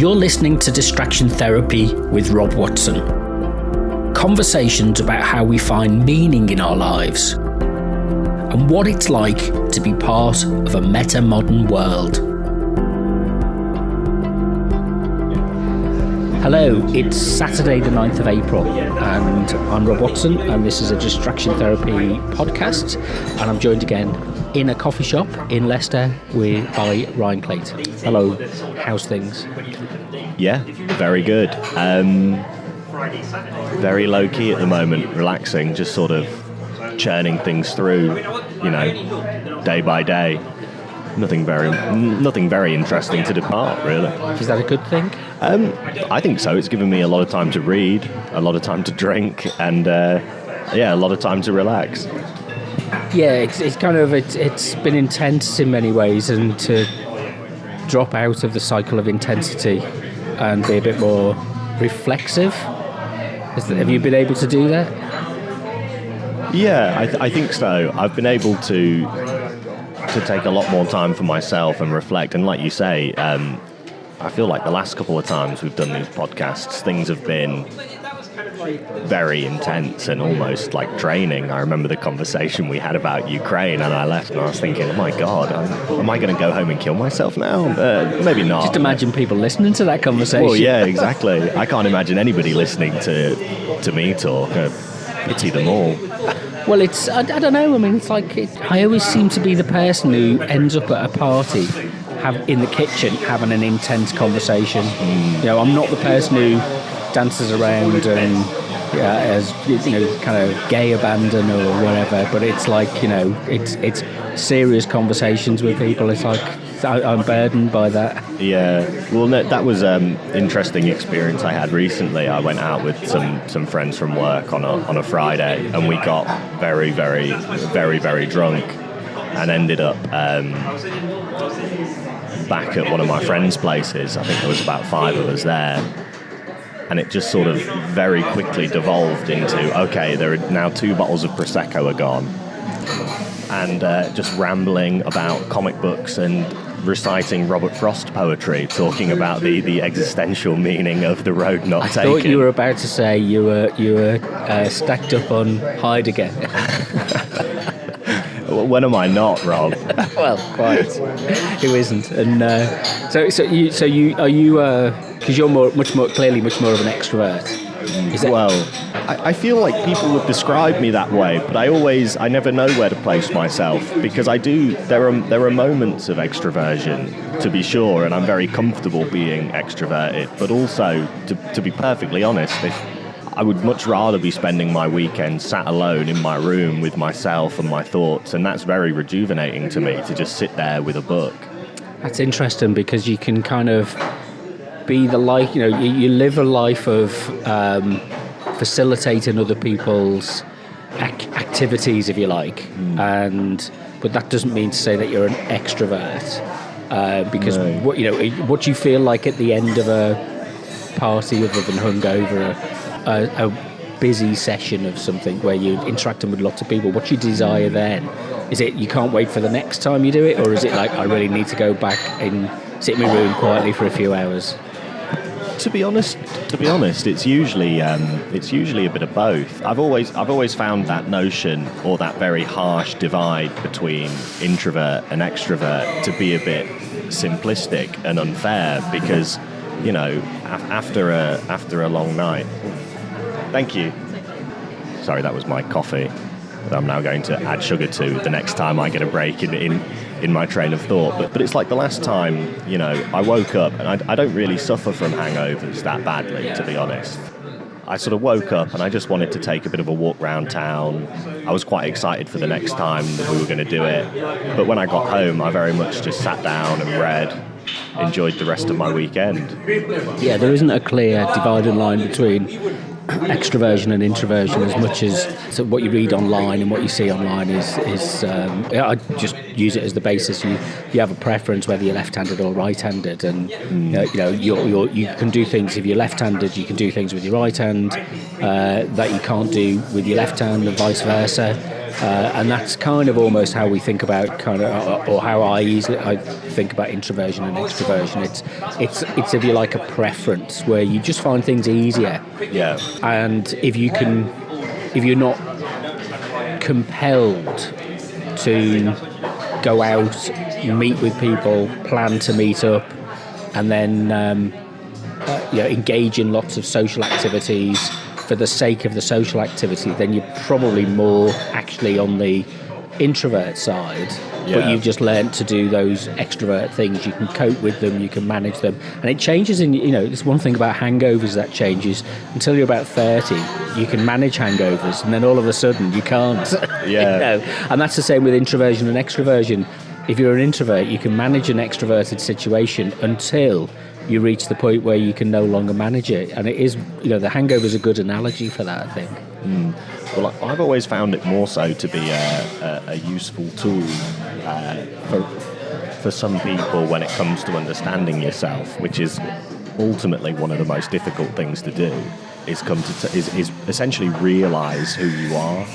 You're listening to Distraction Therapy with Rob Watson. Conversations about how we find meaning in our lives and what it's like to be part of a meta-modern world. Hello, it's Saturday the 9th of April and I'm Rob Watson and this is a Distraction Therapy podcast, and I'm joined again in a coffee shop in Leicester by Ryan Clayton. Hello, how's things? Yeah, very good. Very low key at the moment, relaxing, just sort of churning things through, day by day. Nothing very interesting to depart, really. Is that a good thing? I think so. It's given me a lot of time to read, a lot of time to drink, and a lot of time to relax. Yeah, it's been intense in many ways, and to drop out of the cycle of intensity and be a bit more reflexive. Have you been able to do that? Yeah, I think so. I've been able to take a lot more time for myself and reflect. And like you say, I feel like the last couple of times we've done these podcasts, things have been very intense and almost like draining. I remember the conversation we had about Ukraine, and I left and I was thinking, oh my God, am I going to go home and kill myself now? Maybe not. Just imagine people listening to that conversation. Well, yeah, exactly. I can't imagine anybody listening to me talk. Pity them all. Well, I don't know. I mean, I always seem to be the person who ends up at a party in the kitchen having an intense conversation. I'm not the person who dances around and as kind of gay abandon or whatever, but it's like it's serious conversations with people. It's like I'm burdened by that. Yeah, well, that was an interesting experience I had recently. I went out with some friends from work on a Friday, and we got very, very, very, very drunk, and ended up back at one of my friends' places. I think there was about 5 of us there. And it just sort of very quickly devolved into, okay, there are now 2 bottles of Prosecco are gone. And just rambling about comic books and reciting Robert Frost poetry, talking about the existential meaning of the road not taken. I thought you were about to say you were stacked up on Heidegger. When am I not, Rob? Well, quite. Who isn't? And so you are you? Because you're much more of an extrovert. Well, I feel like people would describe me that way, but I never know where to place myself, because I do. There are moments of extroversion, to be sure, and I'm very comfortable being extroverted. But also, to be perfectly honest, I would much rather be spending my weekend sat alone in my room with myself and my thoughts, and that's very rejuvenating to me, to just sit there with a book. That's interesting, because you can kind of be the life, you live a life of facilitating other people's activities, if you like, but that doesn't mean to say that you're an extrovert, because no. What you feel like at the end of a party, other than hungover, a busy session of something where you're interacting with lots of people, what's your desire then? Is it you can't wait for the next time you do it, or is it like I really need to go back and sit in my room quietly for a few hours? To be honest, it's usually a bit of both. I've always found that notion, or that very harsh divide between introvert and extrovert, to be a bit simplistic and unfair, because after a long night. Thank you. Sorry, that was my coffee that I'm now going to add sugar to the next time I get a break in my train of thought. But it's like the last time, I woke up, and I don't really suffer from hangovers that badly, to be honest. I sort of woke up and I just wanted to take a bit of a walk around town. I was quite excited for the next time that we were going to do it. But when I got home, I very much just sat down and read, enjoyed the rest of my weekend. Yeah, there isn't a clear dividing line between extroversion and introversion, as much as what you read online and what you see online is I just use it as the basis. You have a preference whether you're left-handed or right-handed, and you can do things. If you're left-handed, you can do things with your right hand that you can't do with your left hand, and vice versa. And that's kind of almost how we think about or how I think about introversion and extroversion. It's if you like a preference where you just find things easier. Yeah. And if you're not compelled to go out, meet with people, plan to meet up, and then engage in lots of social activities for the sake of the social activity, then you're probably more actually on the introvert side. Yeah. But you've just learnt to do those extrovert things. You can cope with them, you can manage them, and it changes. There's one thing about hangovers that changes. Until you're about 30, you can manage hangovers, and then all of a sudden you can't. Yeah. And that's the same with introversion and extroversion. If you're an introvert, you can manage an extroverted situation until you reach the point where you can no longer manage it. And it is, the hangover is a good analogy for that, I think. Well, I've always found it more so to be a useful tool for some people when it comes to understanding yourself, which is ultimately one of the most difficult things to do, is essentially realise who you are.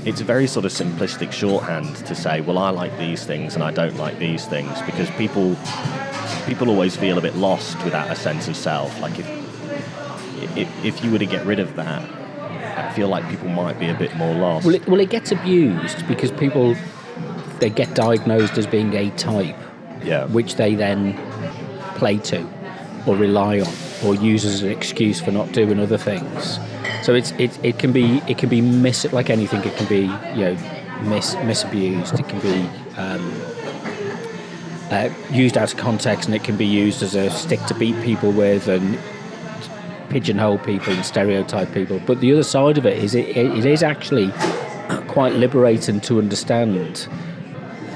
It's a very sort of simplistic shorthand to say, well, I like these things and I don't like these things, because people always feel a bit lost without a sense of self. Like if you were to get rid of that, I feel like people might be a bit more lost. Well, it gets abused because they get diagnosed as being a type, which they then play to or rely on or use as an excuse for not doing other things. So it can be like anything. It can be misabused. It can be used out of context, and it can be used as a stick to beat people with and pigeonhole people and stereotype people. But the other side of it is it is actually quite liberating to understand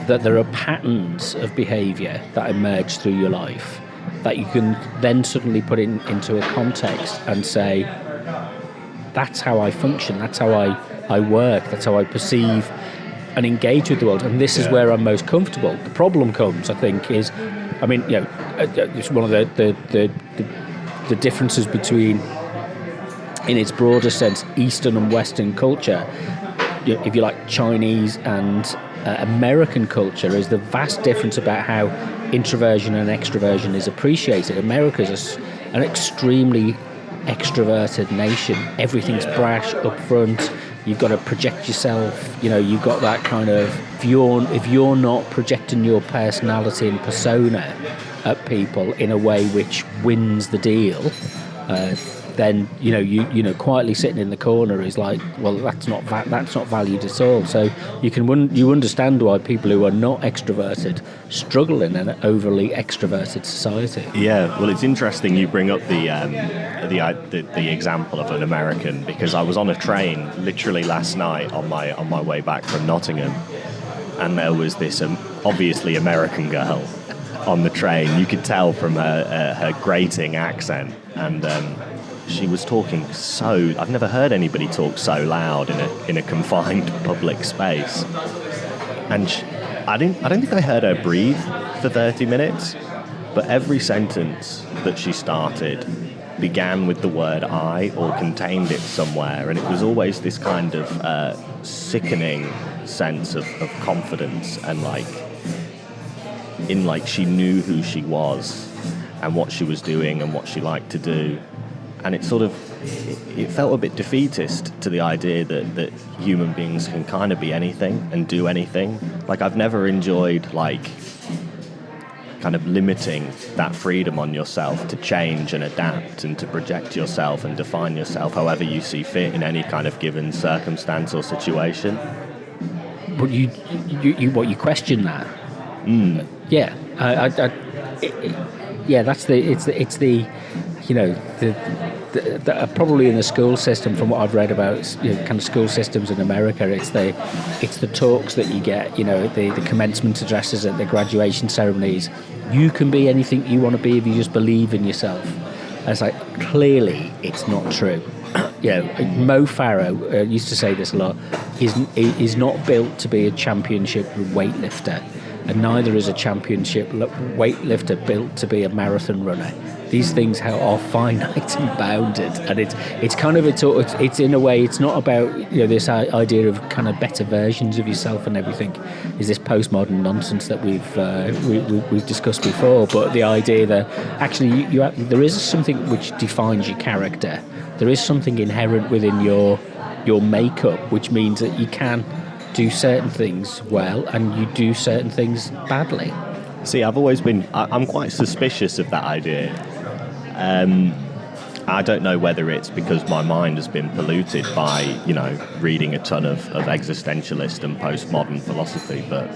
that there are patterns of behaviour that emerge through your life that you can then suddenly put into a context and say, that's how I function, that's how I work, that's how I perceive and engage with the world, and this is where I'm most comfortable. The problem comes, I think, it's one of the differences between, in its broader sense, Eastern and Western culture, if you like, Chinese and American culture, is the vast difference about how introversion and extroversion is appreciated. America is an extremely extroverted nation. Everything's brash up front. You've got to project yourself. You've got that kind of, if you're not projecting your personality and persona at people in a way which wins the deal, then quietly sitting in the corner is like, well, that's not valued at all. So you understand why people who are not extroverted struggle in an overly extroverted society. Yeah, well, it's interesting you bring up the example of an American, because I was on a train literally last night on my way back from Nottingham, and there was this obviously American girl on the train. You could tell from her grating accent, and she was talking I've never heard anybody talk so loud in a confined public space. And I don't think I heard her breathe for 30 minutes, but every sentence that she started began with the word I or contained it somewhere, and it was always this kind of sickening sense of confidence, and she knew who she was and what she was doing and what she liked to do. And it felt a bit defeatist to the idea that human beings can kind of be anything and do anything. Like, I've never enjoyed kind of limiting that freedom on yourself to change and adapt and to project yourself and define yourself however you see fit in any kind of given circumstance or situation. But you question that? Yeah, that's probably in the school system, from what I've read about kind of school systems in America, it's the talks that you get, the commencement addresses at the graduation ceremonies. You can be anything you want to be if you just believe in yourself. And it's like, clearly it's not true. Mo Farah used to say this a lot, is not built to be a championship weightlifter, and neither is a championship weightlifter built to be a marathon runner. these things are finite and bounded, and it's kind of it's in a way it's not about this idea of kind of better versions of yourself and everything. Is this postmodern nonsense that we've discussed before? But the idea that actually there is something which defines your character. There is something inherent within your makeup, which means that you can do certain things well and you do certain things badly. See, I'm quite suspicious of that idea. I don't know whether it's because my mind has been polluted by, reading a ton of existentialist and postmodern philosophy, but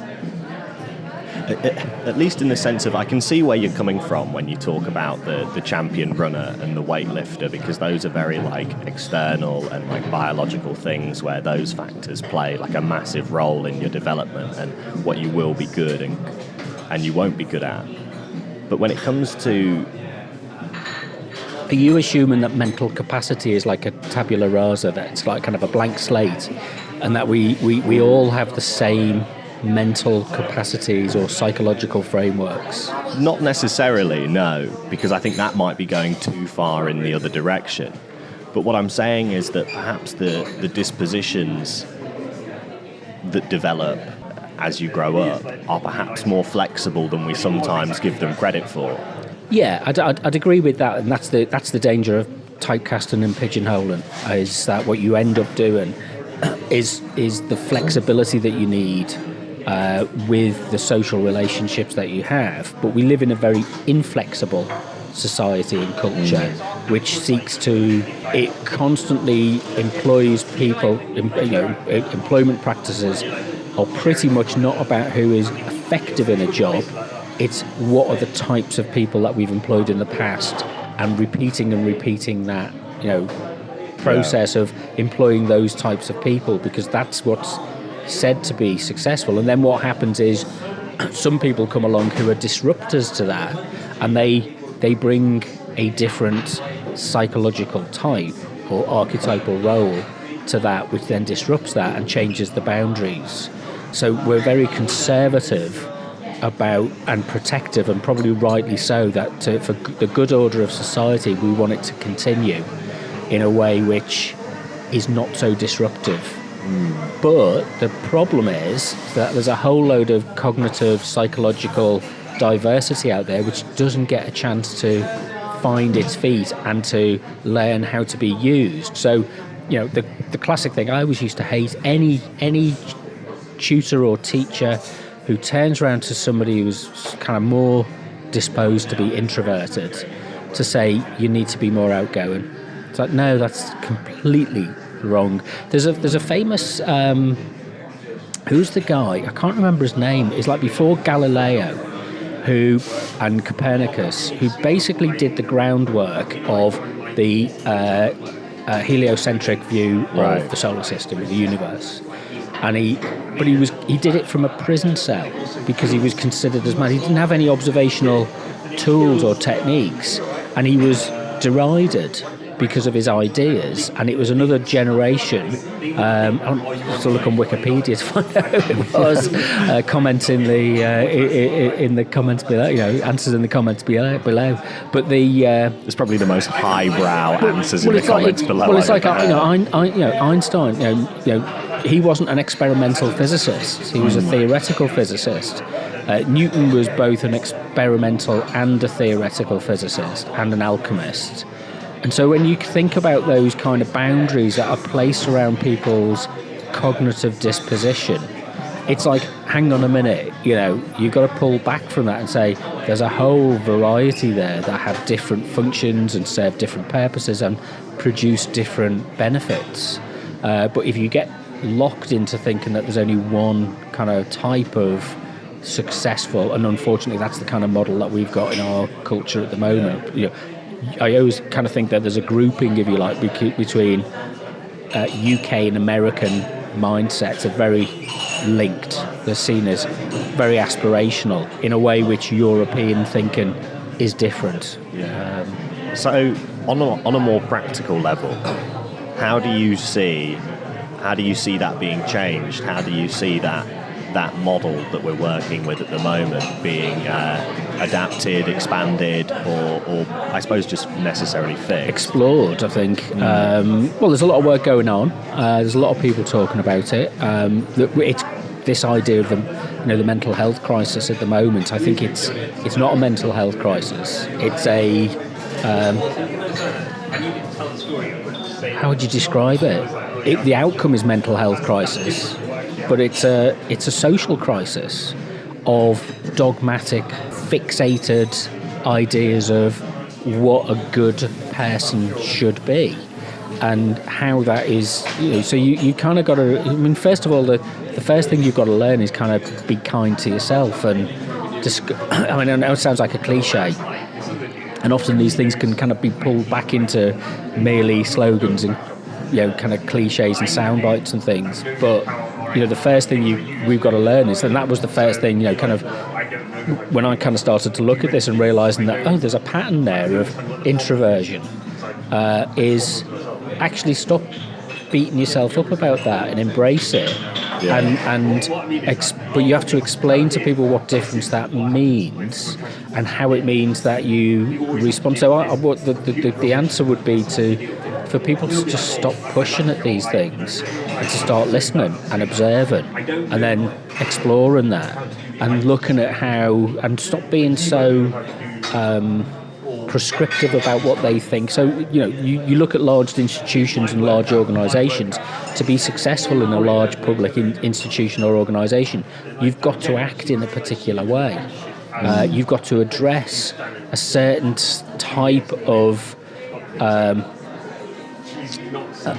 at least in the sense of I can see where you're coming from when you talk about the champion runner and the weightlifter, because those are very external and biological things where those factors play a massive role in your development and what you will be good and you won't be good at. But when it comes to... Are you assuming that mental capacity is like a tabula rasa, that it's like kind of a blank slate, and that we all have the same mental capacities or psychological frameworks? Not necessarily, no, because I think that might be going too far in the other direction. But what I'm saying is that perhaps the dispositions that develop as you grow up are perhaps more flexible than we sometimes give them credit for. Yeah, I'd agree with that, and that's the danger of typecasting and pigeonholing, is that what you end up doing is the flexibility that you need with the social relationships that you have. But we live in a very inflexible society and culture, which it constantly employs people. Employment practices are pretty much not about who is effective in a job. It's what are the types of people that we've employed in the past, and repeating that, process of employing those types of people, because that's what's said to be successful. And then what happens is some people come along who are disruptors to that, and they bring a different psychological type or archetypal role to that, which then disrupts that and changes the boundaries. So we're very conservative about and protective, and probably rightly so, that for the good order of society we want it to continue in a way which is not so disruptive. But the problem is that there's a whole load of cognitive psychological diversity out there which doesn't get a chance to find its feet and to learn how to be used. So the classic thing, I always used to hate any tutor or teacher who turns around to somebody who's kind of more disposed to be introverted to say, you need to be more outgoing. It's like, no, that's completely wrong. There's a famous, who's the guy? I can't remember his name. It's like before Galileo and Copernicus, who basically did the groundwork of the heliocentric view of the solar system, of the universe. And he did it from a prison cell because he was considered as mad. He didn't have any observational tools or techniques, and he was derided because of his ideas. And it was another generation. I'll have to look on Wikipedia to find out who it was. Comments in the comments below. Answers in the comments below. But it's probably the most highbrow answers in the comments below. Well, it's like Einstein. He wasn't an experimental physicist. He was a theoretical physicist. Newton was both an experimental and a theoretical physicist and an alchemist. And so when you think about those kind of boundaries that are placed around people's cognitive disposition, it's like, hang on a minute, you've got to pull back from that and say there's a whole variety there that have different functions and serve different purposes and produce different benefits. But if you get locked into thinking that there's only one kind of type of successful, and unfortunately that's the kind of model that we've got in our culture at the moment. I always kind of think that there's a grouping, if you like, between UK and American mindsets are very linked. They're seen as very aspirational in a way which European thinking is different. So on a more practical level, how do you see that being changed? How do you see that that model that we're working with at the moment being adapted, expanded, or I suppose just necessarily fixed? Explored, I think. Well, there's a lot of work going on. There's a lot of people talking about it. It's this idea of the mental health crisis at the moment. I think it's not a mental health crisis. It's a how would you describe it? The outcome is mental health crisis, but it's a social crisis of dogmatic, fixated ideas of what a good person should be, and how that is. So you kind of got to. I mean, first of all, the first thing you've got to learn is kind of be kind to yourself, and I mean, I know it sounds like a cliche. And often these things can kind of be pulled back into merely slogans and kind of cliches and sound bites and things. But the first thing we've got to learn is, and that was the first thing, kind of when I kind of started to look at this and realising that there's a pattern there of introversion, is actually stop beating yourself up about that and embrace it. Yeah. But you have to explain to people what difference that means and how it means that you respond. So the answer would be for people to just stop pushing at these things and to start listening and observing and then exploring that and looking at how, and stop being so prescriptive about what they think. So you look at large institutions and large organisations. To be successful in a large public institution or organisation, you've got to act in a particular way. You've got to address a certain type of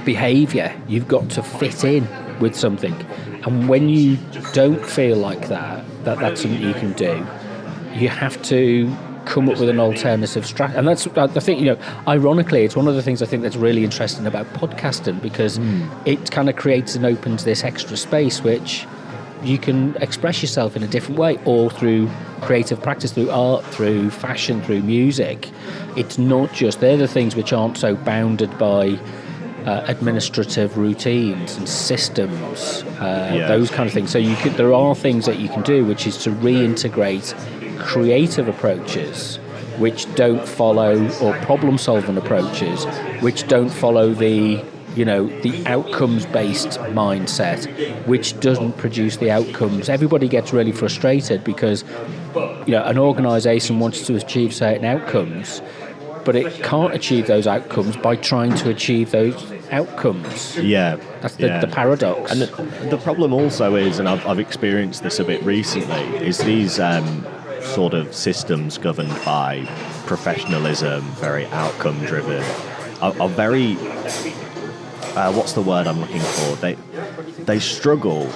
behaviour. You've got to fit in with something, and when you don't feel like that's something you can do, you have to come up with an alternative strategy. And that's, I think, ironically, it's one of the things I think that's really interesting about podcasting, because it kind of creates and opens this extra space which you can express yourself in a different way, or through creative practice, through art, through fashion, through music. It's not just, they're the things which aren't so bounded by administrative routines and systems, those kind of things. So there are things that you can do, which is to reintegrate creative approaches which don't follow, or problem-solving approaches which don't follow the outcomes-based mindset, which doesn't produce the outcomes. Everybody gets really frustrated because an organisation wants to achieve certain outcomes, but it can't achieve those outcomes by trying to achieve those outcomes. Yeah, that's the paradox. And the problem also is, and I've experienced this a bit recently, is these sort of systems governed by professionalism, very outcome driven, are very what's the word I'm looking for? They struggle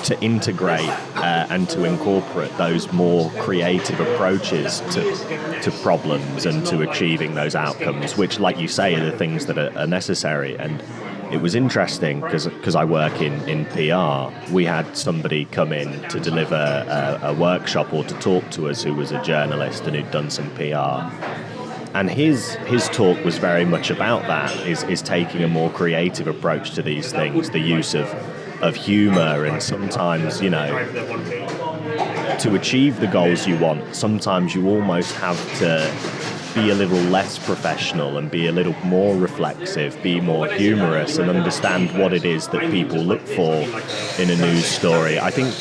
to integrate and to incorporate those more creative approaches to problems and to achieving those outcomes, which, like you say, are the things that are necessary. And it was interesting because I work in PR. We had somebody come in to deliver a workshop or to talk to us who was a journalist and who'd done some PR. And his talk was very much about that, is taking a more creative approach to these things, the use of humour, and sometimes, to achieve the goals you want, sometimes you almost have to be a little less professional and be a little more reflexive, be more humorous, and understand what it is that people look for in a news story. I think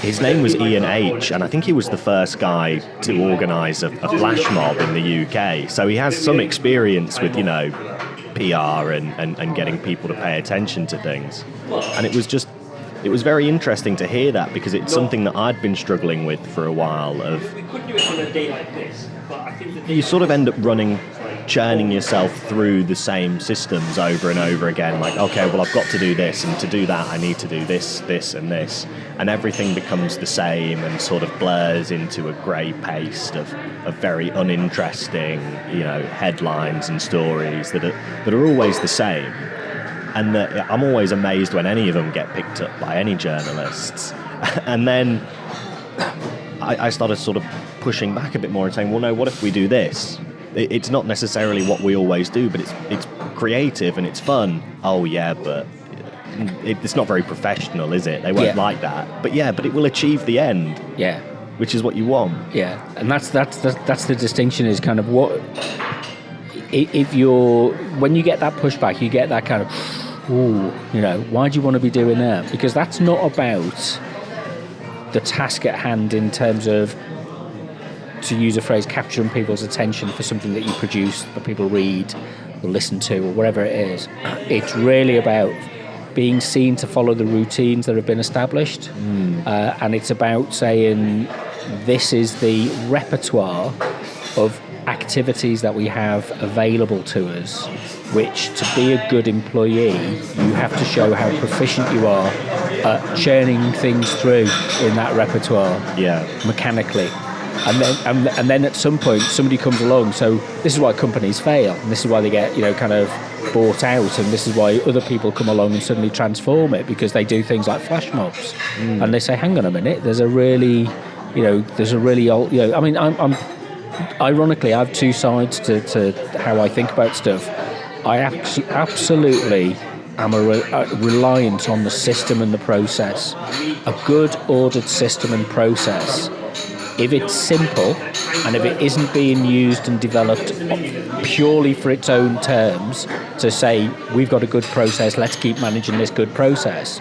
his name was Ian H, and I think he was the first guy to organise a flash mob in the UK. So he has some experience with, PR and getting people to pay attention to things. And it was very interesting to hear that, because it's something that I'd been struggling with for a while. You sort of end up churning yourself through the same systems over and over again, like, okay, well, I've got to do this, and to do that I need to do this, this and this, and everything becomes the same and sort of blurs into a grey paste of very uninteresting, headlines and stories that are always the same. And I'm always amazed when any of them get picked up by any journalists. And then I started sort of pushing back a bit more and saying, well, no, what if we do this? It's not necessarily what we always do, but it's creative and it's fun. Oh, yeah, but it's not very professional, is it? They won't like that. But it will achieve the end. Yeah. Which is what you want. Yeah, and that's the distinction, is kind of what if you're, when you get that pushback, you get that kind of, ooh, you know, why do you want to be doing that? Because that's not about the task at hand in terms of, to use a phrase, capturing people's attention for something that you produce, that people read or listen to or whatever it is. It's really about being seen to follow the routines that have been established, and it's about saying, this is the repertoire of activities that we have available to us, which, to be a good employee, you have to show how proficient you are at churning things through in that repertoire, mechanically. And then at some point somebody comes along. So this is why companies fail, and this is why they get, you know, kind of bought out, and this is why other people come along and suddenly transform it, because they do things like flash mobs, and they say, hang on a minute, there's a really old, you know, I mean, I'm ironically, I have two sides to how I think about stuff. I absolutely am reliant on the system and the process. A good ordered system and process, if it's simple and if it isn't being used and developed purely for its own terms, to say, we've got a good process, let's keep managing this good process,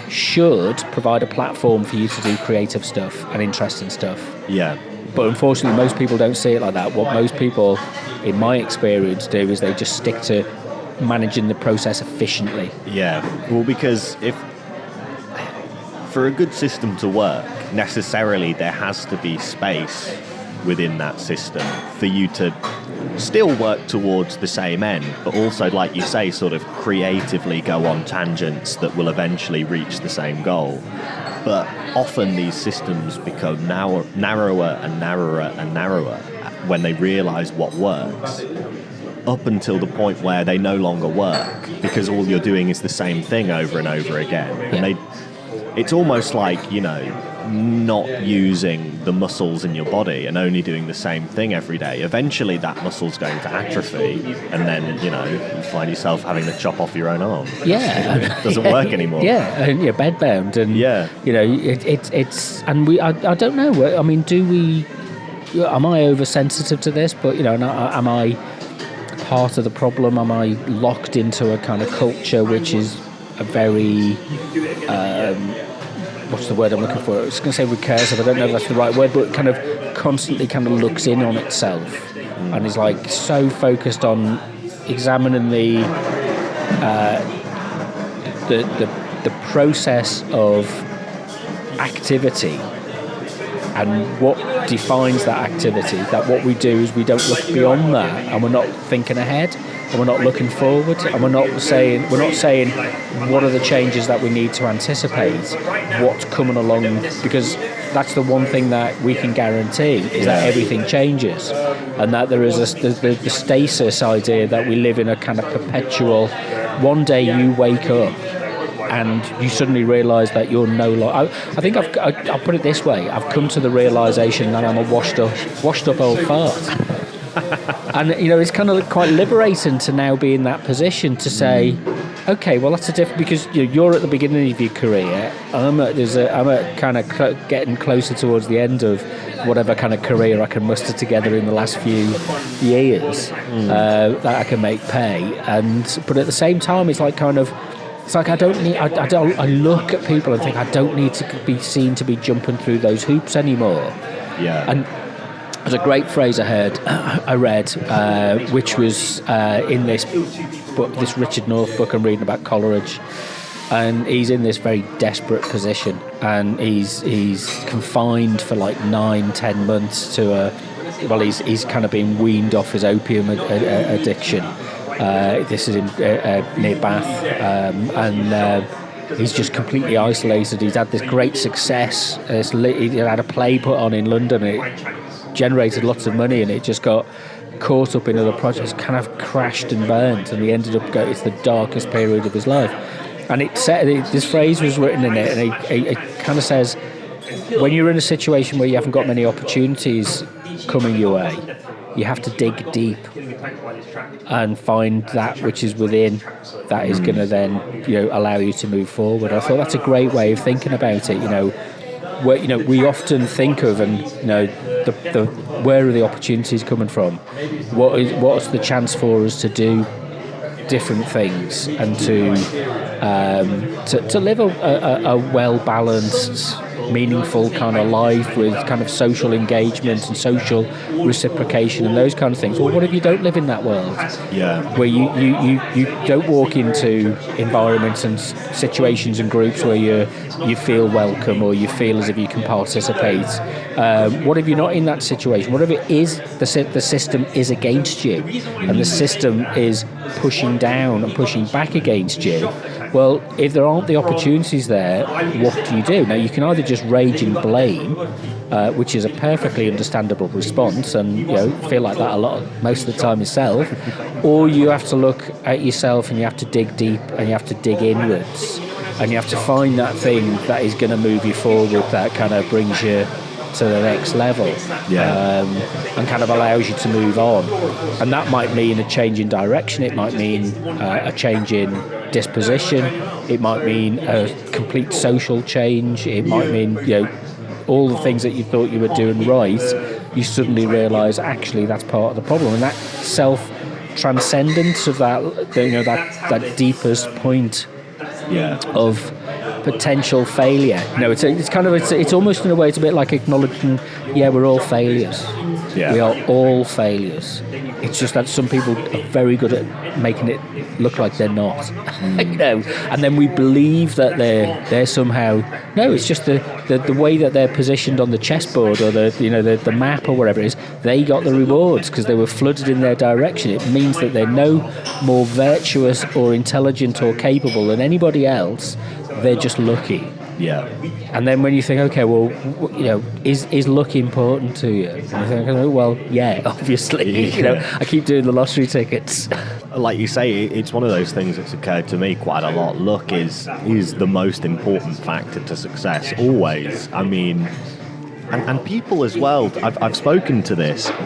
should provide a platform for you to do creative stuff and interesting stuff. Yeah. But unfortunately, most people don't see it like that. What most people, in my experience, do is they just stick to managing the process efficiently. Yeah. Well, because for a good system to work, necessarily there has to be space within that system for you to still work towards the same end, but also, like you say, sort of creatively go on tangents that will eventually reach the same goal. But often these systems become narrower and narrower and narrower when they realise what works, up until the point where they no longer work, because all you're doing is the same thing over and over again. And it's almost like, you know, not using the muscles in your body and only doing the same thing every day. Eventually that muscle's going to atrophy, and then, you know, you find yourself having to chop off your own arm. Yeah. It doesn't work anymore. Yeah, and you're bedbound, and you know, it's and I don't know, I mean, am I oversensitive to this? But, you know, am I part of the problem? Am I locked into a kind of culture which is a very what's the word I'm looking for? I was going to say recursive. I don't know if that's the right word, but kind of constantly kind of looks in on itself, and is like so focused on examining the process of activity and what defines that activity. That what we do is we don't look beyond that, and we're not thinking ahead, and we're not looking forward, and we're not saying what are the changes that we need to anticipate, what's coming along, because that's the one thing that we can guarantee, is that everything changes, and that there is the stasis idea that we live in a kind of perpetual, one day you wake up and you suddenly realise that you're no longer. I think I'll put it this way: I've come to the realisation that I'm a washed up old fart, and, you know, it's kind of quite liberating to now be in that position to say, okay, well, that's a different, because, you know, you're at the beginning of your career. I'm at kind of getting closer towards the end of whatever kind of career I can muster together in the last few years that I can make pay. But at the same time, it's like kind of. It's like I look at people and think I don't need to be seen to be jumping through those hoops anymore. Yeah. And there's a great phrase I read, which was in this book, this Richard North book I'm reading about Coleridge, and he's in this very desperate position, and he's confined for like 9-10 months to he's kind of been weaned off his opium addiction. This is near Bath, and he's just completely isolated. He's had this great success. He had a play put on in London. It generated lots of money, and it just got caught up in other projects, kind of crashed and burnt, and he ended up it's the darkest period of his life. And this phrase was written in it, and it kind of says, when you're in a situation where you haven't got many opportunities coming your way, you have to dig deep. and find that which is within that is going to then allow you to move forward. I thought that's a great way of thinking about it. Where we often think of the where are the opportunities coming from? What's the chance for us to do different things and to live a well balanced, meaningful kind of life with kind of social engagement and social reciprocation and those kind of things. Well, what if you don't live in that world? Yeah. Where you don't walk into environments and situations and groups where you feel welcome or you feel as if you can participate. What if you're not in that situation? What if it is the system is against you and the system is pushing down and pushing back against you? Well, if there aren't the opportunities there, what do? Now, you can either just rage and blame, which is a perfectly understandable response, and feel like that most of the time yourself, or you have to look at yourself and you have to dig deep and you have to dig inwards and you have to find that thing that is going to move you forward, that kind of brings you to the next level, and kind of allows you to move on. And that might mean a change in direction, it might mean a change in disposition, it might mean a complete social change, it might mean all the things that you thought you were doing right, you suddenly realise actually that's part of the problem. And that self-transcendence of that deepest point of potential failure. It's almost in a way, it's a bit like acknowledging, we're all failures. Yeah. We are all failures. It's just that some people are very good at making it look like they're not. And then we believe that they're somehow. No, it's just the way that they're positioned on the chessboard or the map or whatever it is. They got the rewards because they were flooded in their direction. It means that they're no more virtuous or intelligent or capable than anybody else. They're just lucky. Yeah. And then when you think, okay, well, is luck important to you? And you think, well, yeah, obviously. I keep doing the lottery tickets. Like you say, it's one of those things that's occurred to me quite a lot. Luck is the most important factor to success, always. I mean, and people as well. I've spoken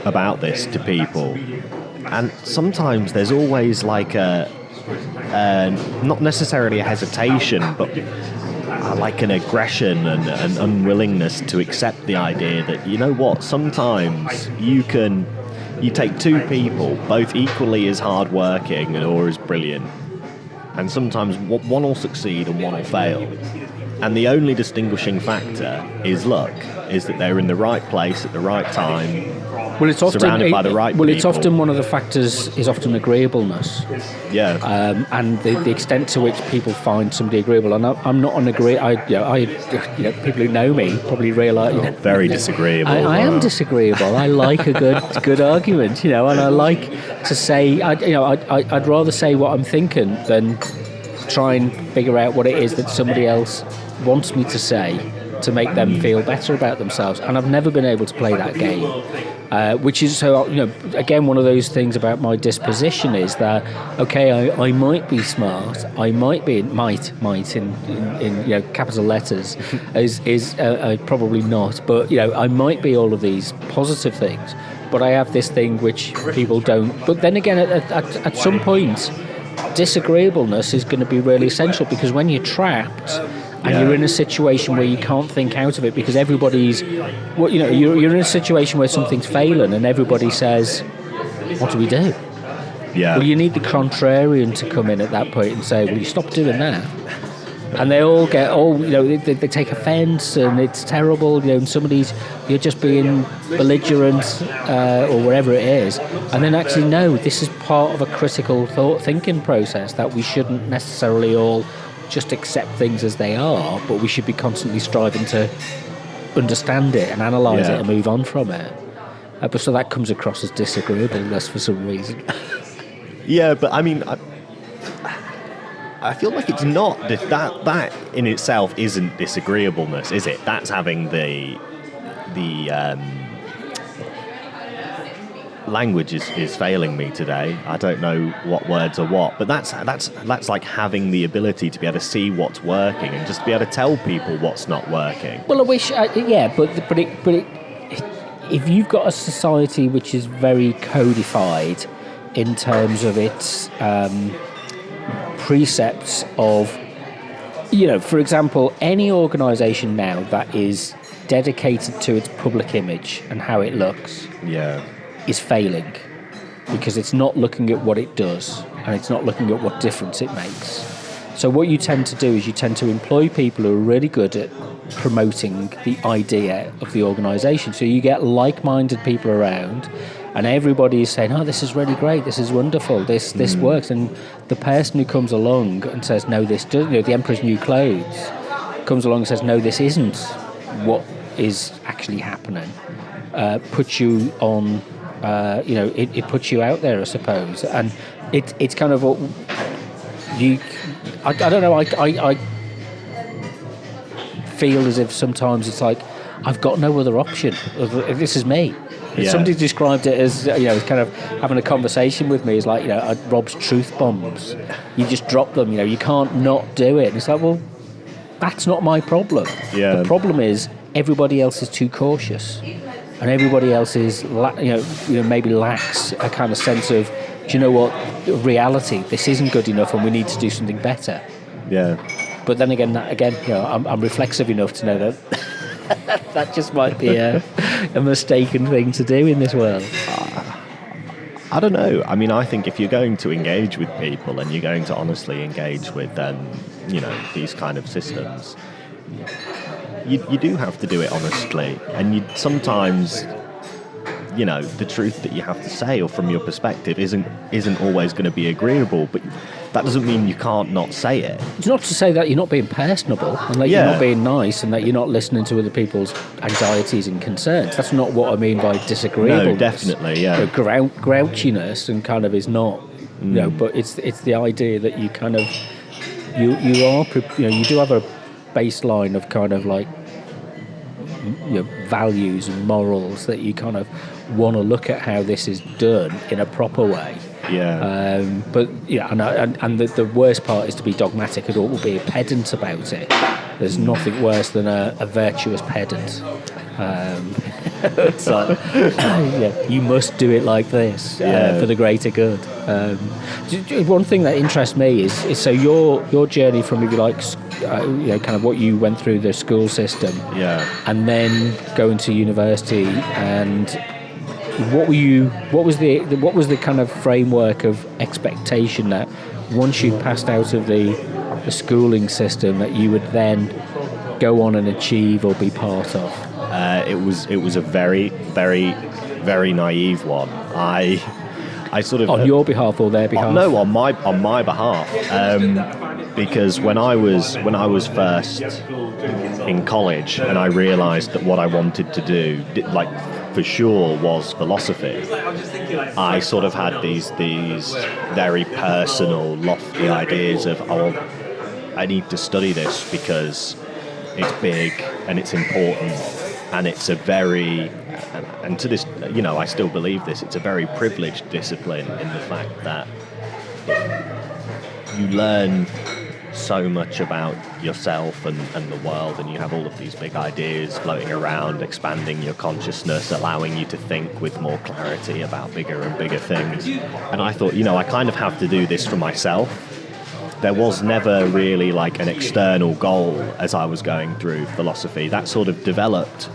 about this to people, and sometimes there's always like not necessarily a hesitation, but like an aggression and an unwillingness to accept the idea that, sometimes you take two people, both equally as hardworking or as brilliant, and sometimes one will succeed and one will fail. And the only distinguishing factor is luck, is that they're in the right place at the right time, surrounded by the right people. It's often one of the factors is often agreeableness. Yeah. And the extent to which people find somebody agreeable. And I'm not people who know me probably realise. Very disagreeable. I am disagreeable. I like a good argument, and I like to say, I'd rather say what I'm thinking than try and figure out what it is that somebody else wants me to say to make them feel better about themselves. And I've never been able to play that game, which is again, one of those things about my disposition is that, okay, I might be smart, I might in capital letters is probably not, but I might be all of these positive things, but I have this thing which people don't. But then again, at some point, disagreeableness is going to be really essential, because when you're trapped and you're in a situation where you can't think out of it because everybody's, you're in a situation where something's failing and everybody says, what do we do? Yeah. Well, you need the contrarian to come in at that point and say, well, you stop doing that. And they all get, they take offence and it's terrible, and somebody's, you're just being belligerent or whatever it is. And then actually, no, this is part of a critical thinking process that we shouldn't necessarily all just accept things as they are, but we should be constantly striving to understand it and analyse it and move on from it. But so that comes across as disagreeableness for some reason. Yeah, but I mean, I feel like it's not that in itself isn't disagreeableness, is it? That's having the language is failing me today. I don't know what words are what, but that's like having the ability to be able to see what's working and just be able to tell people what's not working. Well, I wish, but if you've got a society which is very codified in terms of its precepts of, for example, any organisation now that is dedicated to its public image and how it looks is failing, because it's not looking at what it does and it's not looking at what difference it makes. So what you tend to do is you tend to employ people who are really good at promoting the idea of the organisation. So you get like-minded people around, and everybody is saying, "Oh, this is really great. This is wonderful. This works." And the person who comes along and says, "No, this doesn't," the Emperor's New Clothes comes along and says, "No, this isn't what is actually happening," puts you on. It puts you out there, I suppose, and it's kind of what you. I don't know. I feel as if sometimes it's like I've got no other option. This is me. Somebody described it as kind of having a conversation with me. Is like Rob's truth bombs. You just drop them. You can't not do it. And it's like, well, that's not my problem. Yeah. The problem is everybody else is too cautious, and everybody else is maybe lacks a kind of sense of, do you know what, reality. This isn't good enough, and we need to do something better. Yeah. But then again, I'm reflexive enough to know that that just might be a mistaken thing to do in this world. I don't know. I mean, I think if you're going to engage with people and you're going to honestly engage with these kind of systems, you do have to do it honestly. And you sometimes, the truth that you have to say or from your perspective isn't always going to be agreeable, but that doesn't mean you can't not say it. It's not to say that you're not being personable and that you're not being nice and that you're not listening to other people's anxieties and concerns. That's not what I mean by disagreeableness. No, definitely, yeah. Grouchiness and kind of is not, but it's the idea that you kind of, you do have a baseline of kind of like, values and morals that you kind of want to look at how this is done in a proper way. Yeah. And the worst part is to be dogmatic at all, be a pedant about it. There's nothing worse than a virtuous pedant. It's like, you must do it like this for the greater good. One thing that interests me is so your journey from, if you like, kind of what you went through the school system, and then going to university, and what was the kind of framework of expectation that once you passed out of the schooling system that you would then go on and achieve or be part of? It was a very, very, very naive one. I sort of on your behalf or their behalf? No, on my behalf. Because when I was first in college and I realised that what I wanted to do, for sure, was philosophy, I sort of had these very personal, lofty ideas of, I need to study this because it's big and it's important and it's a very, and to this, I still believe this, it's a very privileged discipline in the fact that you learn so much about yourself and the world, and you have all of these big ideas floating around, expanding your consciousness, allowing you to think with more clarity about bigger and bigger things. And I thought, I kind of have to do this for myself. There was never really like an external goal as I was going through philosophy. That sort of developed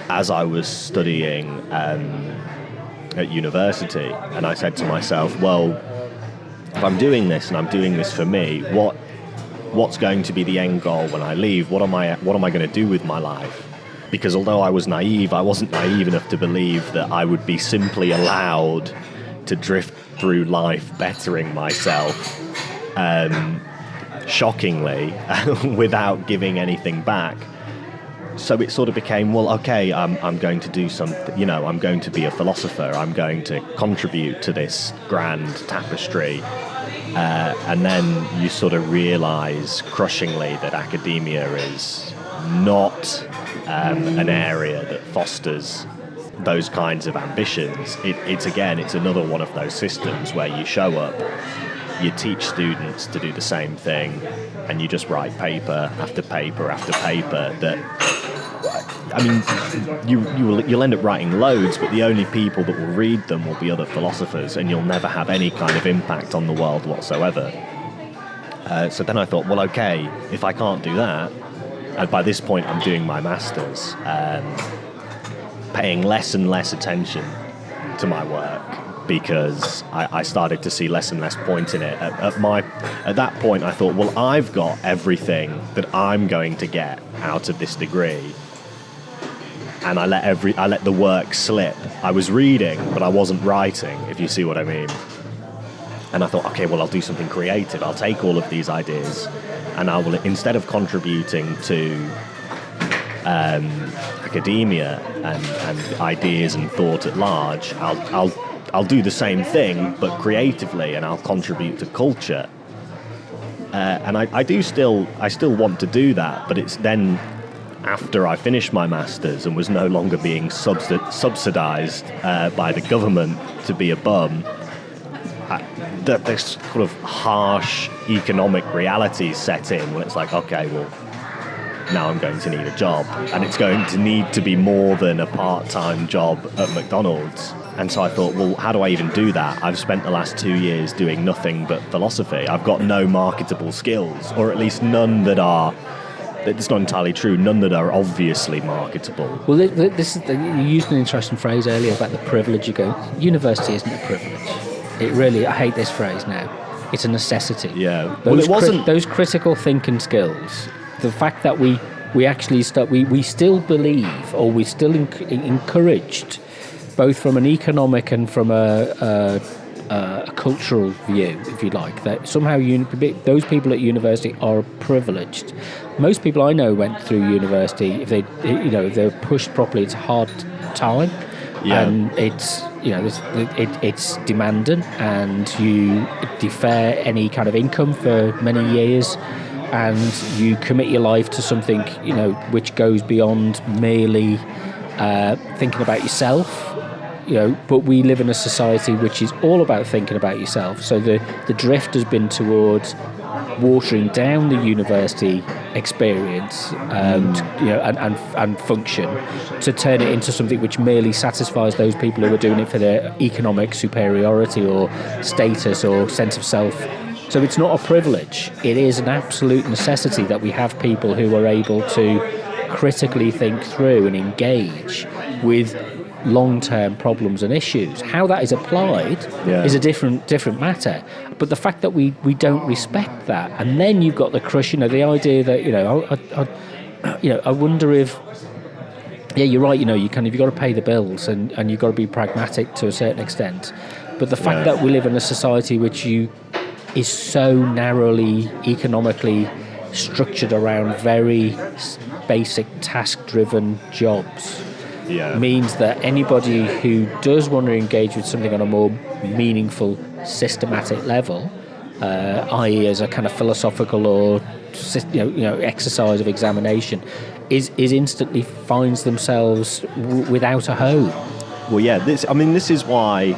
as I was studying at university. And I said to myself, well, if I'm doing this and I'm doing this for me, what's going to be the end goal when I leave? What am I going to do with my life? Because although I was naive, I wasn't naive enough to believe that I would be simply allowed to drift through life bettering myself, shockingly, without giving anything back. So it sort of became, well, okay, I'm going to do something, I'm going to be a philosopher, I'm going to contribute to this grand tapestry. And then you sort of realise crushingly that academia is not an area that fosters those kinds of ambitions. It's another one of those systems where you show up, you teach students to do the same thing, and you just write paper after paper after paper that I mean, you'll end up writing loads, but the only people that will read them will be other philosophers, and you'll never have any kind of impact on the world whatsoever. So then I thought, well, okay, if I can't do that, and by this point I'm doing my masters, paying less and less attention to my work, because I started to see less and less point in it. At that point, I thought, well, I've got everything that I'm going to get out of this degree, and I let the work slip. I was reading, but I wasn't writing, if you see what I mean. And I thought, okay, well, I'll do something creative. I'll take all of these ideas, and I will, instead of contributing to academia and ideas and thought at large, I'll do the same thing, but creatively, and I'll contribute to culture. And I still want to do that, but it's then after I finished my masters and was no longer being subsidised by the government to be a bum. This sort of harsh economic reality set in when it's like, okay, well, now I'm going to need a job, and it's going to need to be more than a part-time job at McDonald's. And so I thought, well, how do I even do that? I've spent the last 2 years doing nothing but philosophy. I've got no marketable skills, or at least none that are, it's not entirely true, none that are obviously marketable. Well, you used an interesting phrase earlier about the privilege. You go, university isn't a privilege. It really, I hate this phrase now. It's a necessity. Yeah. Well, it wasn't... Those critical thinking skills, the fact that we actually we still believe, or we're still encouraged, both from an economic and from a cultural view, if you like, that somehow those people at university are privileged. Most people I know went through university, if they're pushed properly, it's a hard time. Yeah. And it's it's demanding, and you defer any kind of income for many years, and you commit your life to something which goes beyond merely thinking about yourself. But we live in a society which is all about thinking about yourself. So the drift has been towards watering down the university experience and function to turn it into something which merely satisfies those people who are doing it for their economic superiority or status or sense of self. So it's not a privilege. It is an absolute necessity that we have people who are able to critically think through and engage with long-term problems and issues. How that is applied is a different matter. But the fact that we don't respect that, and then you've got the crush, the idea that I wonder if, you're right. You've got to pay the bills and you've got to be pragmatic to a certain extent. But the fact that we live in a society which is so narrowly economically structured around very basic task-driven jobs. Means that anybody who does want to engage with something on a more meaningful, systematic level, i.e. as a kind of philosophical or exercise of examination, is instantly finds themselves without a home. Well, yeah, this is why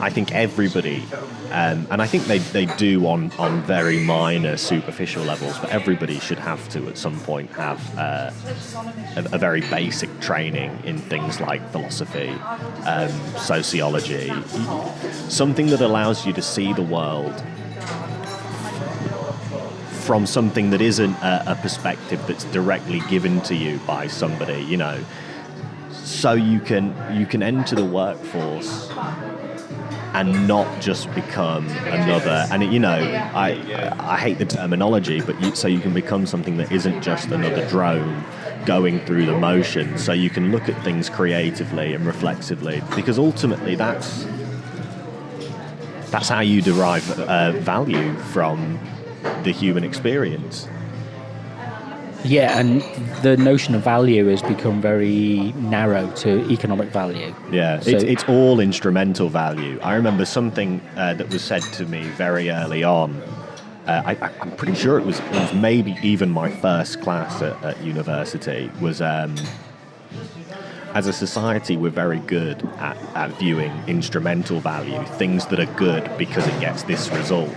I think everybody, and I think they do on very minor, superficial levels, but everybody should have to at some point have a very basic training in things like philosophy, sociology, something that allows you to see the world from something that isn't a perspective that's directly given to you by somebody, so you can enter the workforce and not just become another, and I hate the terminology, but so you can become something that isn't just another drone going through the motions, so you can look at things creatively and reflexively, because ultimately that's how you derive value from the human experience. Yeah, and the notion of value has become very narrow to economic value. Yeah, so it's all instrumental value. I remember something that was said to me very early on. I'm pretty sure it was maybe even my first class at university, was as a society we're very good at viewing instrumental value, things that are good because it gets this result.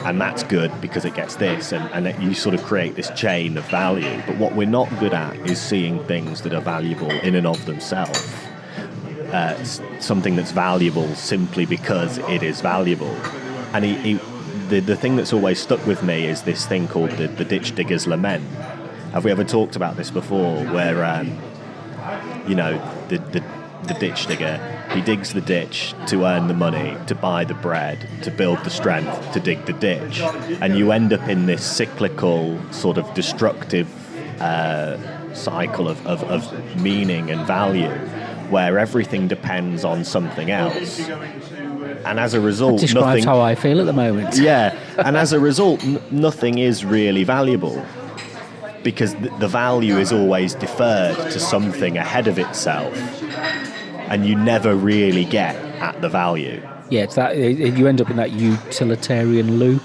and that's good because it gets this, and you sort of create this chain of value. But what we're not good at is seeing things that are valuable in and of themselves. Something that's valuable simply because it is valuable. And the thing that's always stuck with me is this thing called the ditch digger's lament. Have we ever talked about this before? Where the ditch digger, he digs the ditch to earn the money, to buy the bread, to build the strength, to dig the ditch, and you end up in this cyclical sort of destructive cycle of meaning and value, where everything depends on something else. And as a result, that describes how I feel at the moment. Yeah, and as a result, nothing is really valuable, because the value is always deferred to something ahead of itself, and you never really get at the value. Yeah, it's that you end up in that utilitarian loop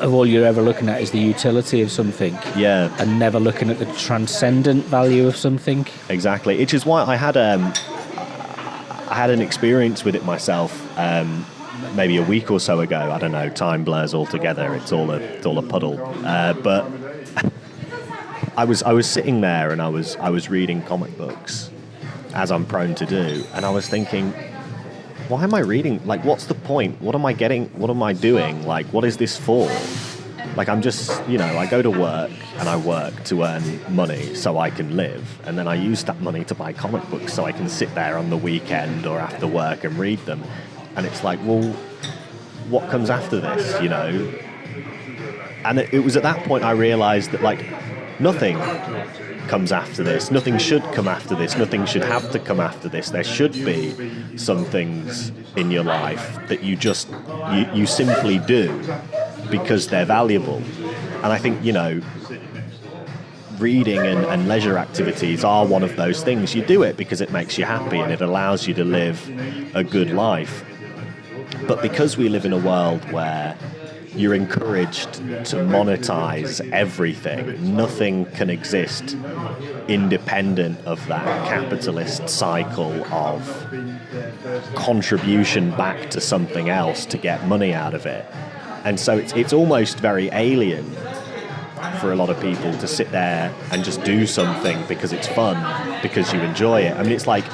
of all you're ever looking at is the utility of something. Yeah, and never looking at the transcendent value of something. Exactly, which is why I had an experience with it myself. Maybe a week or so ago. I don't know. Time blurs all together. It's all a puddle. But I was sitting there and I was reading comic books, as I'm prone to do, and I was thinking, why am I reading? Like, what's the point? What am I getting? What am I doing? Like, what is this for? Like, I'm just, I go to work and I work to earn money so I can live, and then I use that money to buy comic books so I can sit there on the weekend or after work and read them. And it's like, well, what comes after this, And it was at that point I realised that, like, nothing comes after this. Nothing should come after this. Nothing should have to come after this. There should be some things in your life that you simply do because they're valuable. And I think, reading and leisure activities are one of those things. You do it because it makes you happy and it allows you to live a good life. But because we live in a world where you're encouraged to monetize everything, nothing can exist independent of that capitalist cycle of contribution back to something else to get money out of it. And so it's almost very alien for a lot of people to sit there and just do something because it's fun, because you enjoy it. I mean, it's like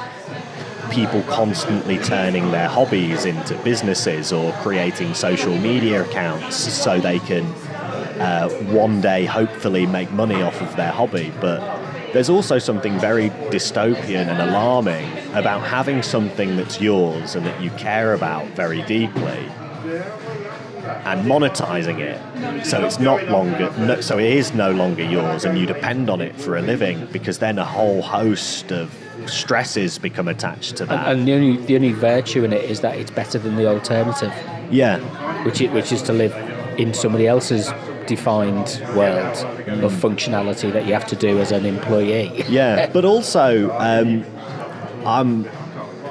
people constantly turning their hobbies into businesses or creating social media accounts so they can one day hopefully make money off of their hobby. But there's also something very dystopian and alarming about having something that's yours and that you care about very deeply and monetizing it, so it is no longer yours, and you depend on it for a living, because then a whole host of stresses become attached to that. And the only virtue in it is that it's better than the alternative. Yeah, which is to live in somebody else's defined world of functionality that you have to do as an employee. Yeah, but also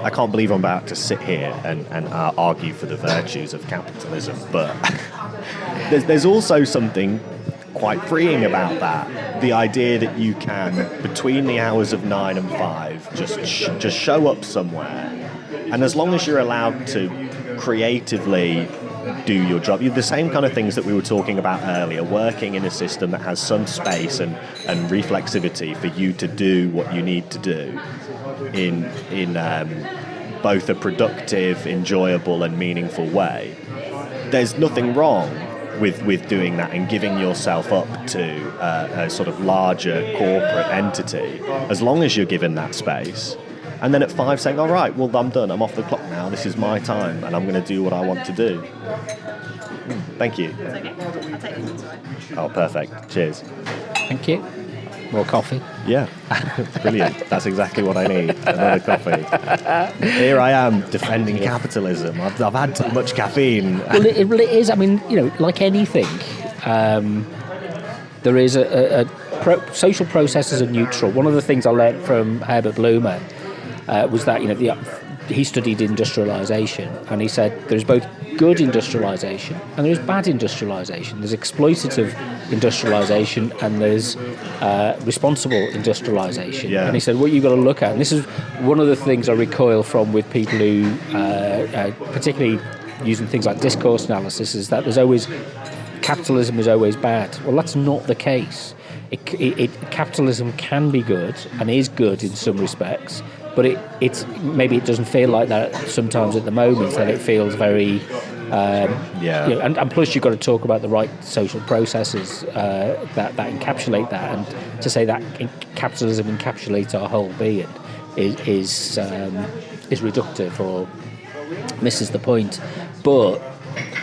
I can't believe I'm about to sit here and argue for the virtues of capitalism, but there's also something quite freeing about that. The idea that you can, between the hours of 9 and 5, just show up somewhere, and as long as you're allowed to creatively do your job, the same kind of things that we were talking about earlier, working in a system that has some space and reflexivity for you to do what you need to do in both a productive, enjoyable and meaningful way. There's nothing wrong with doing that and giving yourself up to a sort of larger corporate entity, as long as you're given that space. And then at 5 saying, all right, well, I'm done, I'm off the clock now, this is my time, and I'm going to do what I want to do. Thank you. It's okay. I'll take this away. Oh, perfect. Cheers. Thank you. More coffee? Yeah. Brilliant. That's exactly what I need. Another coffee. Here I am defending capitalism. I've had too much caffeine. Well, it is. I mean, like anything, there is social processes are neutral. One of the things I learned from Herbert Blumer was that he studied industrialization, and he said there's both good industrialization and there's bad industrialization. There's exploitative industrialization and there's responsible industrialization. Yeah. And he said what you've got to look at, and this is one of the things I recoil from with people who particularly using things like discourse analysis, is that there's always capitalism is always bad. Well, that's not the case. Capitalism can be good and is good in some respects, but it's maybe it doesn't feel like that sometimes at the moment. That it feels very and plus you've got to talk about the right social processes that encapsulate that, and to say that capitalism encapsulates our whole being is reductive or misses the point. But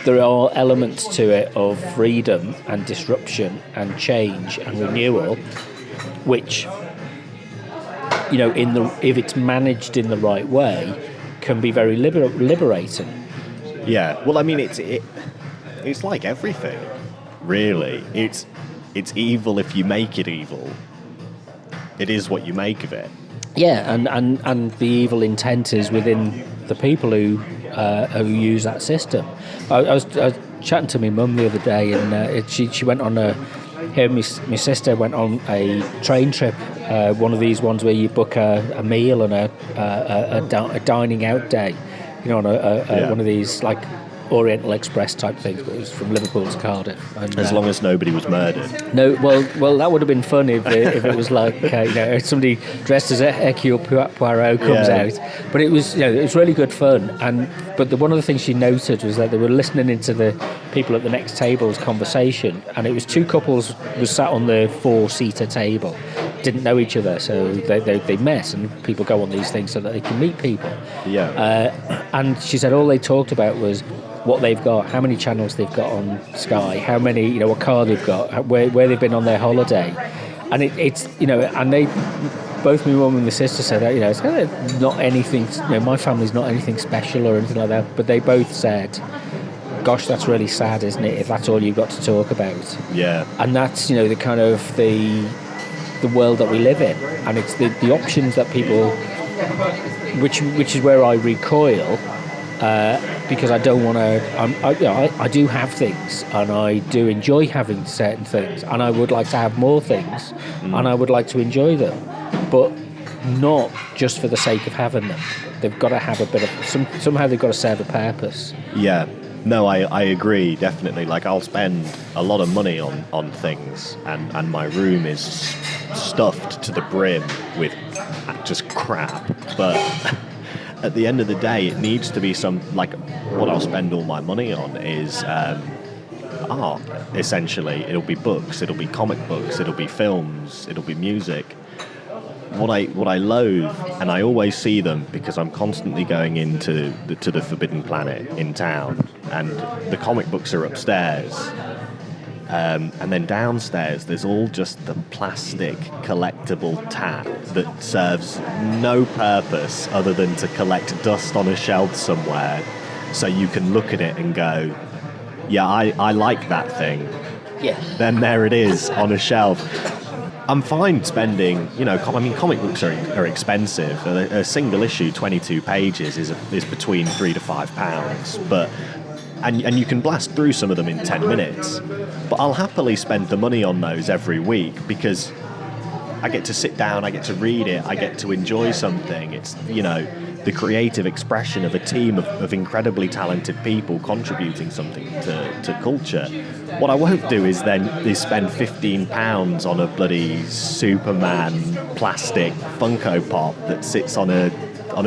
there are elements to it of freedom and disruption and change and renewal, which, you know, if it's managed in the right way, can be very liberating. Yeah. Well, I mean, it's like everything, really. It's evil if you make it evil. It is what you make of it. Yeah, and the evil intent is within the people who use that system. I was chatting to my mum the other day, and she went on my sister went on a train trip, one of these ones where you book a meal and a dining out day, you know, on one of these like Oriental Express type things, but it was from Liverpool to Cardiff. And, as long as nobody was murdered. No, well, that would have been fun if it was like somebody dressed as Hercule Poirot comes out. But it was it was really good fun. But one of the things she noted was that they were listening into the people at the next table's conversation, and it was two couples was sat on the 4-seater table, didn't know each other, so they met, and people go on these things so that they can meet people. Yeah. And she said all they talked about was what they've got, how many channels they've got on Sky, how many, what car they've got, where they've been on their holiday, and it's and they both my mum and my sister said that it's not anything, my family's not anything special or anything like that, but they both said, gosh, that's really sad, isn't it, if that's all you've got to talk about. Yeah. And that's the kind of the world that we live in, and it's the options that people, which is where I recoil. Because I don't want to. I do have things, and I do enjoy having certain things, and I would like to have more things, and I would like to enjoy them, but not just for the sake of having them. They've got to have a bit of somehow. They've got to serve a purpose. Yeah. No, I agree, definitely. Like, I'll spend a lot of money on things, and my room is stuffed to the brim with just crap, but. At the end of the day, it needs to be what I'll spend all my money on is art, essentially. It'll be books, it'll be comic books, it'll be films, it'll be music. What I loathe, and I always see them because I'm constantly going into the Forbidden Planet in town, and the comic books are upstairs. And then downstairs, there's all just the plastic collectible tat that serves no purpose other than to collect dust on a shelf somewhere, so you can look at it and go, yeah, I like that thing. Yeah. Then there it is on a shelf. I'm fine spending, comic books are expensive. A single issue, 22 pages, is between £3 to £5, but... And you can blast through some of them in 10 minutes. But I'll happily spend the money on those every week because I get to sit down, I get to read it, I get to enjoy something. It's, the creative expression of a team of incredibly talented people contributing something to culture. What I won't do is spend £15 on a bloody Superman plastic Funko Pop that sits on a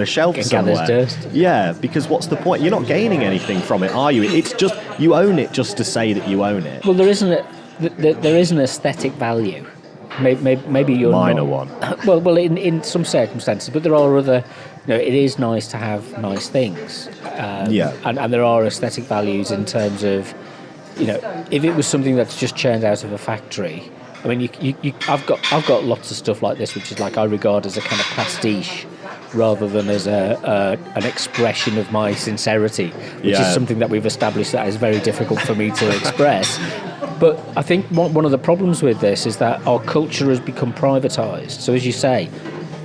shelf somewhere. Dust. Yeah, because what's the point? You're not gaining anything from it, are you? It's just you own it just to say that you own it. Well, there is an aesthetic value. Maybe you're minor not, one. Well, in some circumstances, but there are other. It is nice to have nice things. Yeah. And there are aesthetic values in terms of, if it was something that's just churned out of a factory. I mean, I've got lots of stuff like this, which is like I regard as a kind of pastiche, rather than as an expression of my sincerity, which is something that we've established that is very difficult for me to express. But I think one of the problems with this is that our culture has become privatised. So as you say,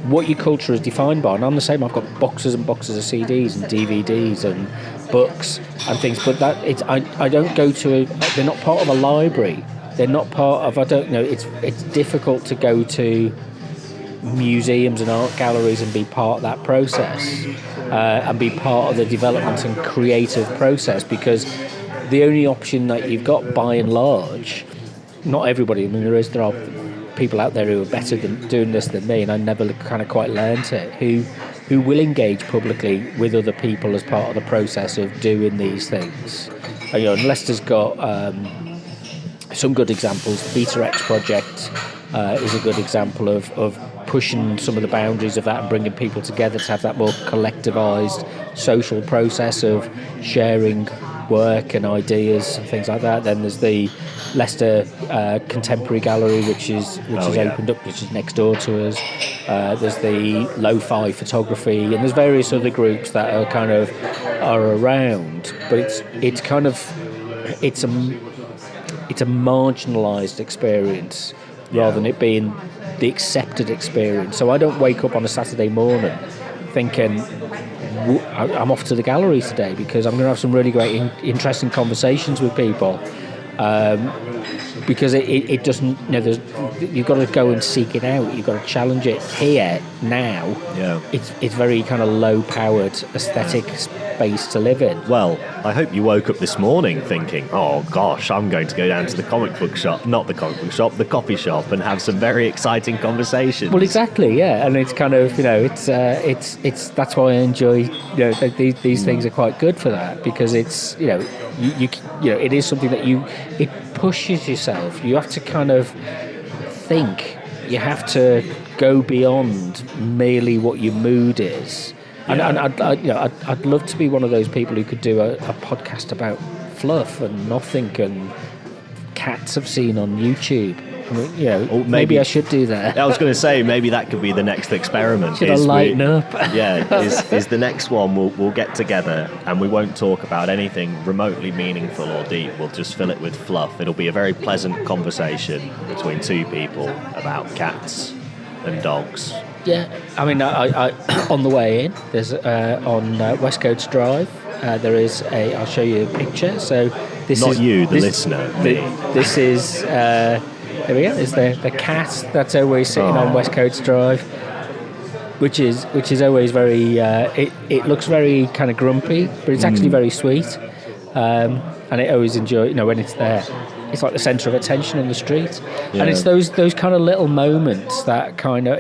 what your culture is defined by, and I'm the same, I've got boxes and boxes of CDs and DVDs and books and things, but I don't go to they're not part of a library. They're not part of, it's difficult to go to museums and art galleries and be part of that process and be part of the development and creative process, because the only option that you've got by and large. Not everybody. I mean, there are people out there who are better than doing this than me, and I never kind of quite learnt it. Who will engage publicly with other people as part of the process of doing these things. And, and Leicester's got some good examples. The Beta X project is a good example of pushing some of the boundaries of that and bringing people together to have that more collectivised social process of sharing work and ideas and things like that. Then there's the Leicester Contemporary Gallery, which is opened up, which is next door to us. There's the Lo-Fi Photography, and there's various other groups that are around. But it's a marginalised experience rather than it being the accepted experience. So I don't wake up on a Saturday morning thinking I'm off to the gallery today because I'm going to have some really great interesting conversations with people, because it doesn't, you've got to go and seek it out, you've got to challenge it here now. It's very kind of low powered aesthetic space to live in. Well, I hope you woke up this morning thinking, oh gosh, I'm going to go down to the comic book shop, not the comic book shop, the coffee shop, and have some very exciting conversations. Well, exactly, yeah, and it's kind of, it's that's why I enjoy, these things are quite good for that, because it's, you it is something that it pushes yourself. You have to kind of think. You have to go beyond merely what your mood is. And I'd love to be one of those people who could do a podcast about fluff and nothing and cats I've seen on YouTube. I mean, or maybe I should do that. I was going to say, maybe that could be the next experiment. Should I lighten up? Is the next one we'll get together and we won't talk about anything remotely meaningful or deep. We'll just fill it with fluff. It'll be a very pleasant conversation between two people about cats and dogs. Yeah, I mean, I on the way in, there's on West Coast Drive, there is I'll show you a picture. So this Not is... you, the listener. This is... there we go, it's the cat that's always sitting on West Coast Drive, which is always very... it looks very kind of grumpy, but it's actually very sweet. And I always enjoy, when it's there. It's like the centre of attention on the street, and it's those kind of little moments that kind of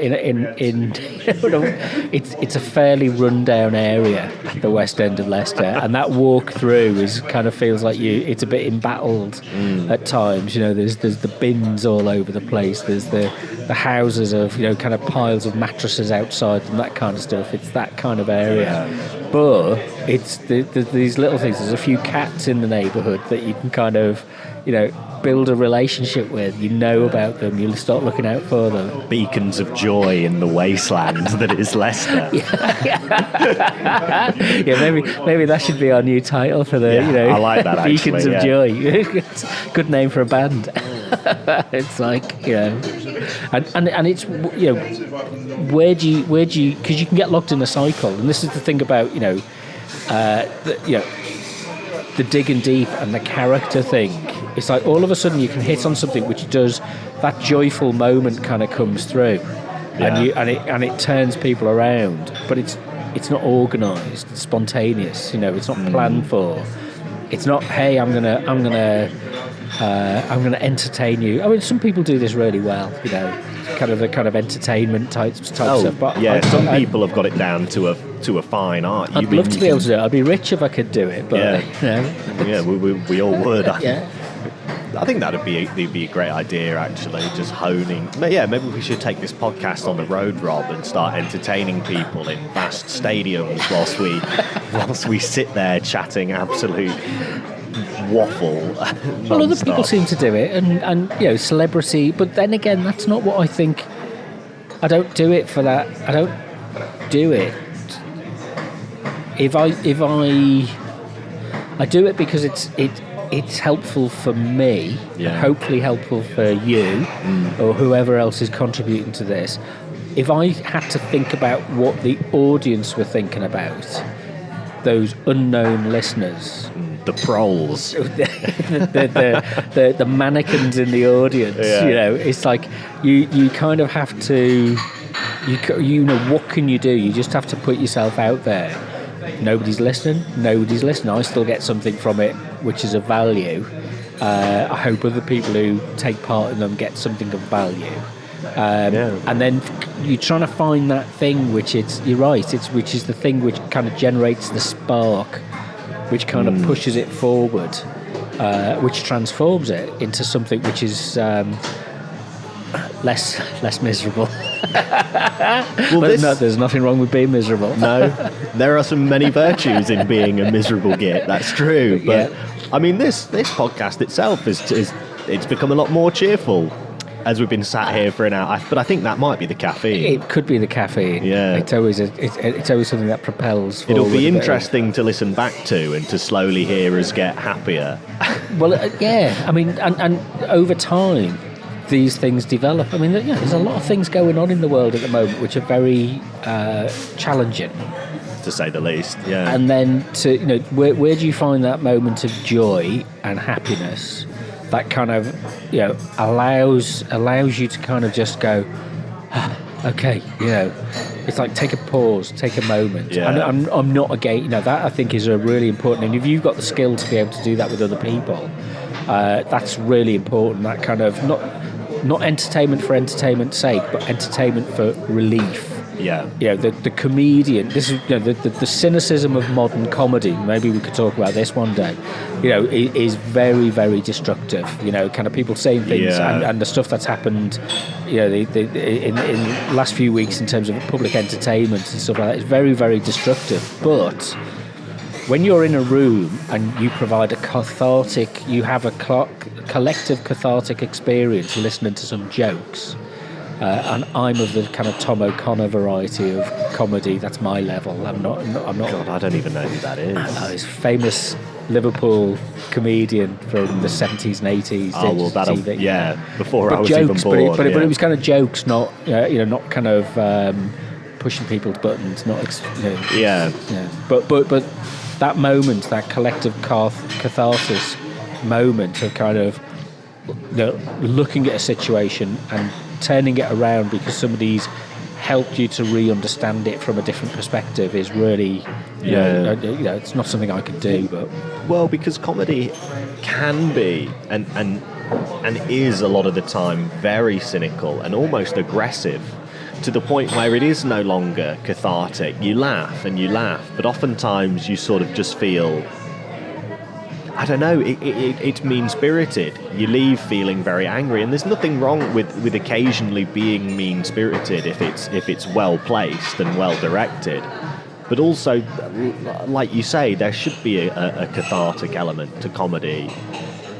it's a fairly run-down area, the West End of Leicester, and that walk through feels like it's a bit embattled at times. There's the bins all over the place. There's the houses of kind of piles of mattresses outside and that kind of stuff. It's that kind of area, but it's these little things. There's a few cats in the neighbourhood that you can kind of build a relationship with. About them, you'll start looking out for them. Beacons of joy in the wasteland that is Leicester. Maybe that should be our new title for the I like that, Beacons actually, of Joy. It's a good name for a band. It's like and it's where do you, because you can get locked in a cycle, and this is the thing about the digging deep and the character thing. It's like all of a sudden you can hit on something which does that joyful moment kind of comes through, and it turns people around. But it's not organised, it's spontaneous. It's not planned for. It's not, hey, I'm gonna entertain you. I mean, some people do this really well. Kind of the kind of entertainment type stuff. But some people have got it down to a fine art. I'd love to be able to do it. I'd be rich if I could do it. But we all would. Yeah. I think that'd be a great idea, actually, just honing. Maybe we should take this podcast on the road, Rob, and start entertaining people in vast stadiums whilst we sit there chatting absolute waffle. Well, other people seem to do it, and celebrity. But then again, that's not what I think. I don't do it for that. I don't do it. If I do it because it's helpful for me, and hopefully helpful for you, or whoever else is contributing to this. If I had to think about what the audience were thinking about, those unknown listeners, the proles, the mannequins in the audience, it's like you kind of have to, what can you do? You just have to put yourself out there. nobody's listening. I still get something from it which is of value. I hope other people who take part in them get something of value. And then you're trying to find that thing which you're right, which is the thing which kind of generates the spark, which kind of pushes it forward, which transforms it into something which is less miserable. Well, no, there's nothing wrong with being miserable. No, there are many virtues in being a miserable git. That's true. But I mean, this podcast itself it's become a lot more cheerful as we've been sat here for an hour. But I think that might be the caffeine. It could be the caffeine. Yeah, it's always something that propels forward. It'll be interesting to listen back to and to slowly hear us get happier. Well, yeah. I mean, and over time, these things develop. I mean, there's a lot of things going on in the world at the moment which are very challenging, to say the least. Yeah. And then where do you find that moment of joy and happiness that kind of allows you to kind of just go, okay, it's like take a pause, take a moment. Yeah. I'm not against that. I think is a really important, and if you've got the skill to be able to do that with other people, that's really important. That kind of not entertainment for entertainment's sake, but entertainment for relief. Yeah. The comedian. This is the cynicism of modern comedy. Maybe we could talk about this one day. Is very, very destructive. Kind of people saying things and the stuff that's happened. In the last few weeks in terms of public entertainment and stuff like that is very, very destructive. But when you're in a room and you provide you have a collective cathartic experience listening to some jokes. And I'm of the kind of Tom O'Connor variety of comedy. That's my level. I'm not. God, I don't even know who that is. He's famous Liverpool comedian from the 70s and 80s. Oh, well, TV. Yeah, before but I was jokes, even born. But it was kind of jokes, not not kind of pushing people's buttons. Not Yeah. But that moment, that collective catharsis moment of kind of looking at a situation and turning it around because somebody's helped you to re-understand it from a different perspective is really, it's not something I could do. But well, because comedy can be and is a lot of the time very cynical and almost aggressive, to the point where it is no longer cathartic. You laugh, but oftentimes you sort of just feel, I don't know, it's mean-spirited. You leave feeling very angry, and there's nothing wrong with occasionally being mean-spirited if it's well-placed and well-directed. But also, like you say, there should be a cathartic element to comedy.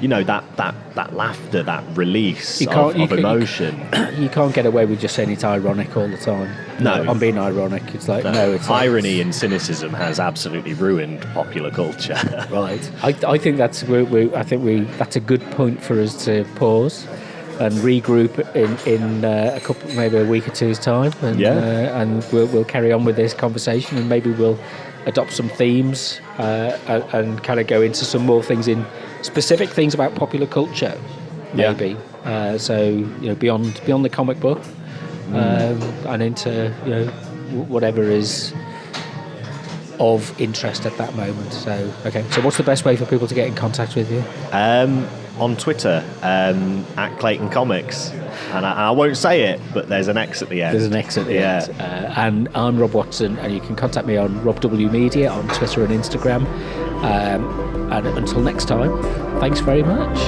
That laughter, that release of emotion. You can't get away with just saying it's ironic all the time. No. I'm being ironic. It's like, no, it's irony and cynicism has absolutely ruined popular culture. Right. I think that's that's a good point for us to pause and regroup in a couple, maybe a week or two's time, and we'll carry on with this conversation, and maybe we'll adopt some themes and kind of go into some more things in specific things about popular culture, maybe. So beyond the comic book, and into whatever is of interest at that moment. So what's the best way for people to get in contact with you? On Twitter, at Clayton Comics, and I won't say it, but there's an X at the end. There's an X at the end. And I'm Rob Watson, and you can contact me on Rob W Media on Twitter and Instagram. And until next time, thanks very much.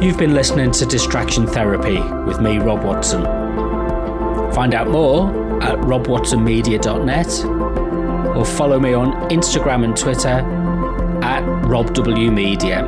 You've been listening to Distraction Therapy with me, Rob Watson. Find out more at robwatsonmedia.net or follow me on Instagram and Twitter at Rob W Media.